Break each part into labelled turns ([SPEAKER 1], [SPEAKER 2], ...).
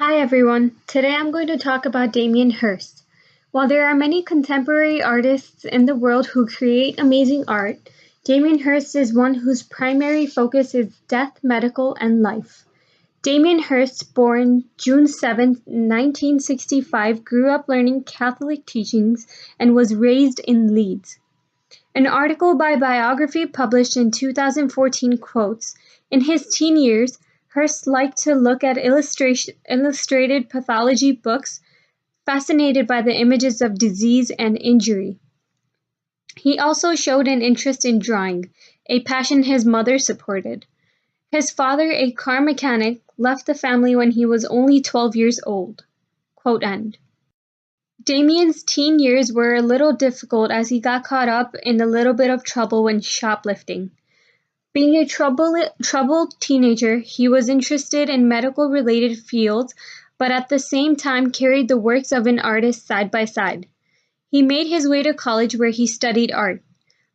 [SPEAKER 1] Hi everyone. Today I'm going to talk about Damien Hirst. While there are many contemporary artists in the world who create amazing art, Damien Hirst is one whose primary focus is death, medical, and life. Damien Hirst, born June 7, 1965, grew up learning Catholic teachings and was raised in Leeds. An article by Biography published in 2014 quotes, "In his teen years, Hirst liked to look at illustrated pathology books, fascinated by the images of disease and injury. He also showed an interest in drawing, a passion his mother supported. His father, a car mechanic, left the family when he was only 12 years old." Quote end. Damien's teen years were a little difficult as he got caught up in a little bit of trouble when shoplifting. Being a troubled teenager, he was interested in medical-related fields, but at the same time carried the works of an artist side by side. He made his way to college where he studied art.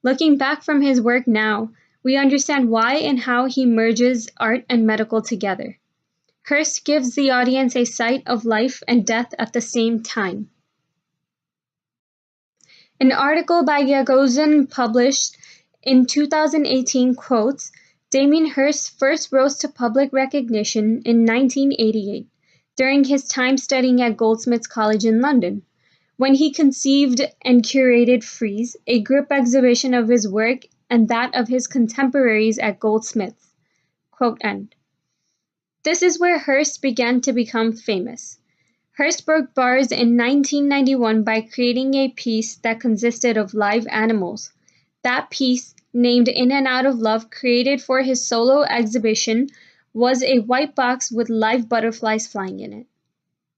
[SPEAKER 1] Looking back from his work now, we understand why and how he merges art and medical together. Hirst gives the audience a sight of life and death at the same time. An article by Gagosian published in 2018 quotes, "Damien Hirst first rose to public recognition in 1988, during his time studying at Goldsmiths College in London, when he conceived and curated Frieze, a group exhibition of his work and that of his contemporaries at Goldsmiths." Quote end. This is where Hirst began to become famous. Hirst broke bars in 1991 by creating a piece that consisted of live animals. That piece, named In and Out of Love, created for his solo exhibition, was a white box with live butterflies flying in it.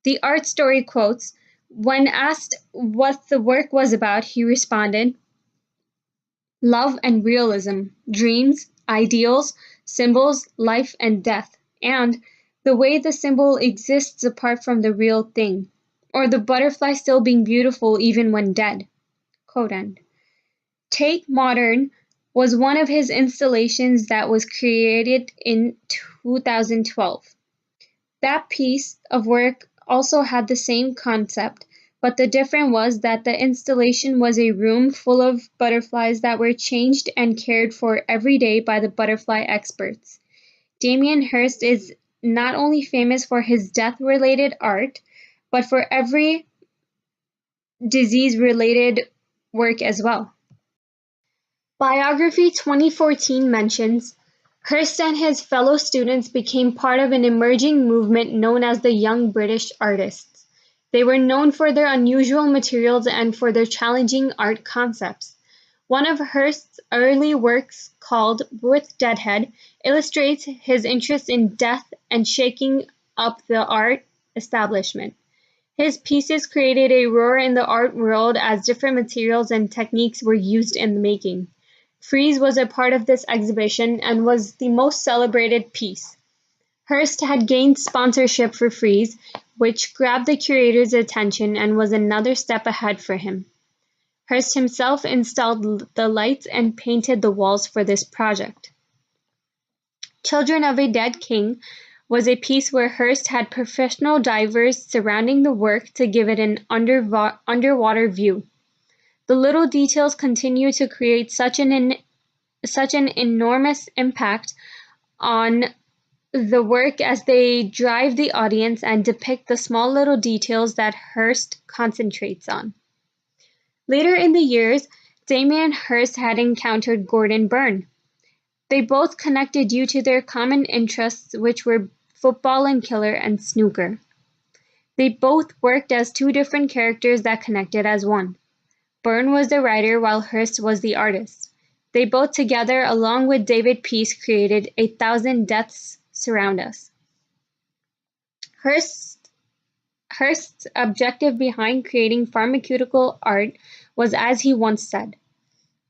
[SPEAKER 1] The art story quotes, "When asked what the work was about, he responded, 'Love and realism, dreams, ideals, symbols, life and death, and the way the symbol exists apart from the real thing, or the butterfly still being beautiful even when dead." Quote end. Tate Modern was one of his installations that was created in 2012. That piece of work also had the same concept, but the difference was that the installation was a room full of butterflies that were changed and cared for every day by the butterfly experts. Damien Hirst is not only famous for his death-related art, but for every disease-related work as well. Biography 2014 mentions, "Hirst and his fellow students became part of an emerging movement known as the Young British Artists. They were known for their unusual materials and for their challenging art concepts. One of Hirst's early works, called With Deadhead, illustrates his interest in death and shaking up the art establishment. His pieces created a roar in the art world as different materials and techniques were used in the making. Frieze was a part of this exhibition and was the most celebrated piece. Hirst had gained sponsorship for Frieze, which grabbed the curator's attention and was another step ahead for him. Hirst himself installed the lights and painted the walls for this project. Children of a Dead King was a piece where Hirst had professional divers surrounding the work to give it an underwater view. The little details continue to create such an enormous impact on the work as they drive the audience and depict the small little details that Hirst concentrates on. Later in the years, Damien Hirst had encountered Gordon Byrne. They both connected due to their common interests, which were football and killer and snooker. They both worked as two different characters that connected as one. Byrne was the writer while Hirst was the artist. They both together, along with David Peace, created A Thousand Deaths Surround Us. Hirst's objective behind creating pharmaceutical art was, as he once said,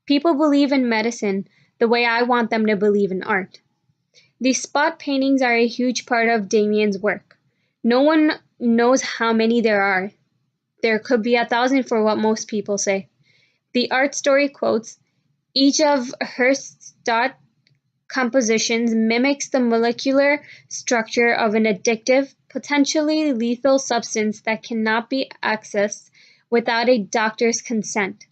[SPEAKER 1] "People believe in medicine the way I want them to believe in art." The spot paintings are a huge part of Damien's work. No one knows how many there are. There could be 1,000 for what most people say. The art story quotes, "Each of Hirst's compositions mimics the molecular structure of an addictive, potentially lethal substance that cannot be accessed without a doctor's consent.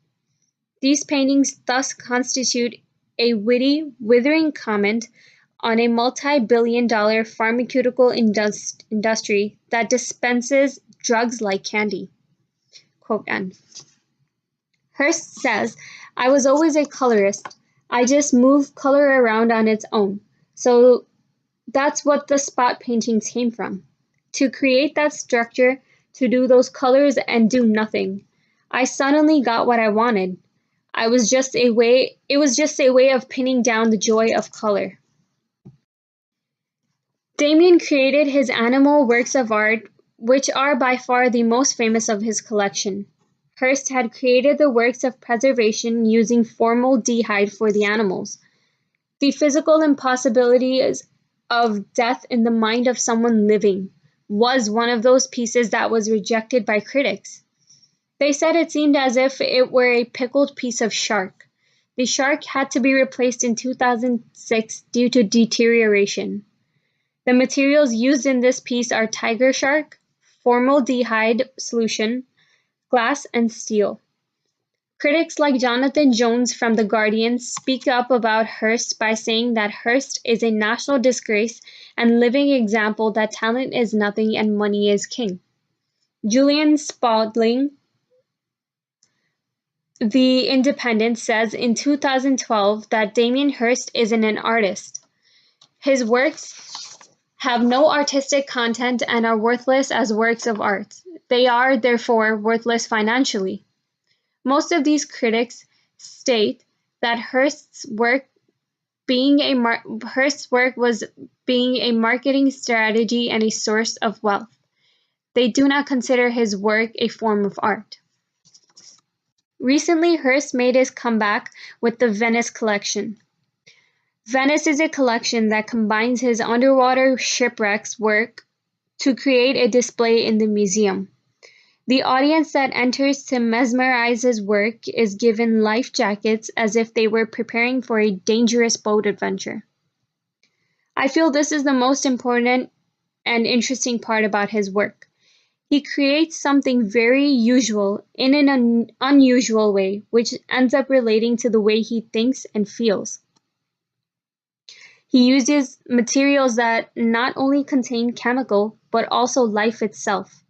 [SPEAKER 1] These paintings thus constitute a witty, withering comment on a multi-billion-dollar pharmaceutical industry that dispenses drugs like candy. Quote end. Hirst says, I was always a colorist. I just move color around on its own. So that's what the spot paintings came from. To create that structure, to do those colors and do nothing. I suddenly got what I wanted. It was just a way of pinning down the joy of color. Damien created his animal works of art, which are by far the most famous of his collection. Hirst had created the works of preservation using formaldehyde for the animals. The physical impossibilities of death in the mind of someone living was one of those pieces that was rejected by critics. They said it seemed as if it were a pickled piece of shark. The shark had to be replaced in 2006 due to deterioration. The materials used in this piece are tiger shark, formaldehyde solution, glass, and steel. Critics like Jonathan Jones from The Guardian speak up about Hirst by saying that Hirst is a national disgrace and living example that talent is nothing and money is king. Julian Spalding, The Independent, says in 2012 that Damien Hirst isn't an artist. His works have no artistic content and are worthless as works of art. They are, therefore, worthless financially. Most of these critics state that Hirst's work was being a marketing strategy and a source of wealth. They do not consider his work a form of art. Recently, Hirst made his comeback with the Venice collection. Venice is a collection that combines his underwater shipwrecks work to create a display in the museum. The audience that enters to mesmerize his work is given life jackets as if they were preparing for a dangerous boat adventure. I feel this is the most important and interesting part about his work. He creates something very usual in an unusual way, which ends up relating to the way he thinks and feels. He uses materials that not only contain chemical, but also life itself.